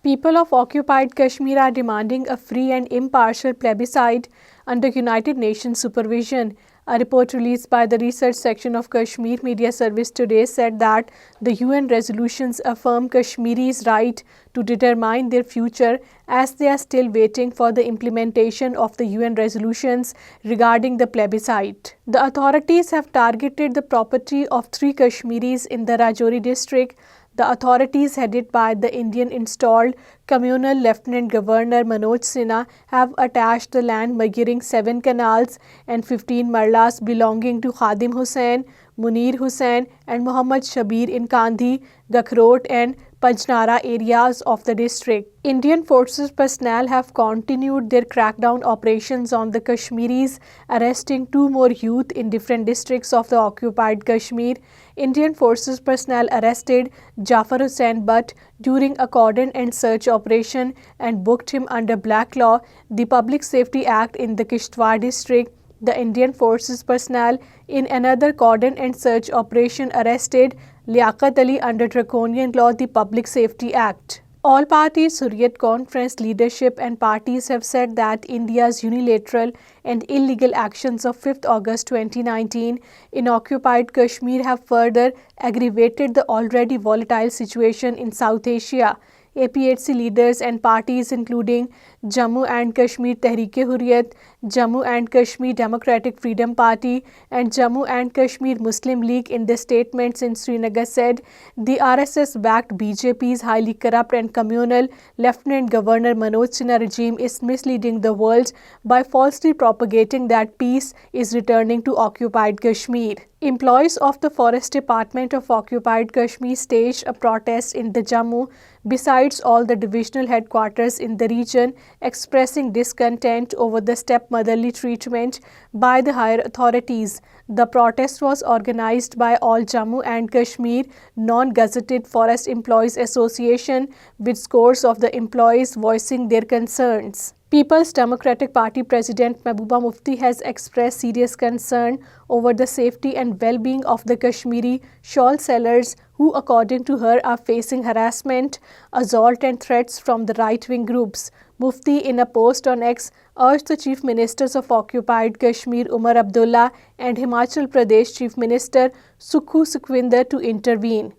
People of occupied Kashmir are demanding a free and impartial plebiscite under United Nations supervision. A report released by the research section of Kashmir Media Service today said that the UN resolutions affirm Kashmiris' right to determine their future as they are still waiting for the implementation of the UN resolutions regarding the plebiscite. The authorities have targeted the property of 3 Kashmiris in the Rajouri district. The authorities, headed by the Indian-installed Communal Lieutenant Governor Manoj Sinha, have attached the land measuring 7 canals and 15 marlas belonging to Khadim Hussain, Munir Hussain and Muhammad Shabir in Kandhi, Gakhrot and Pajnara areas of the district. Indian forces personnel have continued their crackdown operations on the Kashmiris, arresting 2 more youth in different districts of the occupied Kashmir. Indian forces personnel arrested Jafar Hussain Butt during a cordon and search operation and booked him under Black Law, the Public Safety Act in the Kishtwar district. The Indian forces personnel in another cordon and search operation arrested Liaquat Ali under Draconian Law, the Public Safety Act. All parties Hurriyat Conference leadership and parties have said that India's unilateral and illegal actions of 5th August 2019 in occupied Kashmir have further aggravated the already volatile situation in South Asia. APHC leaders and parties including Jammu and Kashmir Tehreek-e-Hurriyat, Jammu and Kashmir Democratic Freedom Party and Jammu and Kashmir Muslim League in their statements in Srinagar said the RSS-backed BJP's highly corrupt and communal Lieutenant Governor Manoj Sinha regime is misleading the world by falsely propagating that peace is returning to occupied Kashmir. Employees of the Forest Department of occupied Kashmir staged a protest in the Jammu besides all the divisional headquarters in the region, expressing discontent over the stepmotherly treatment by the higher authorities. The protest was organized by All Jammu and Kashmir Non-Gazetted Forest Employees Association, with scores of the employees voicing their concerns. People's Democratic Party President Mehbooba Mufti has expressed serious concern over the safety and well-being of the Kashmiri shawl sellers who, according to her, are facing harassment, assault and threats from the right-wing groups. Mufti, in a post on X, urged the Chief Ministers of occupied Kashmir Umar Abdullah and Himachal Pradesh Chief Minister Sukhu Sukhwinder to intervene.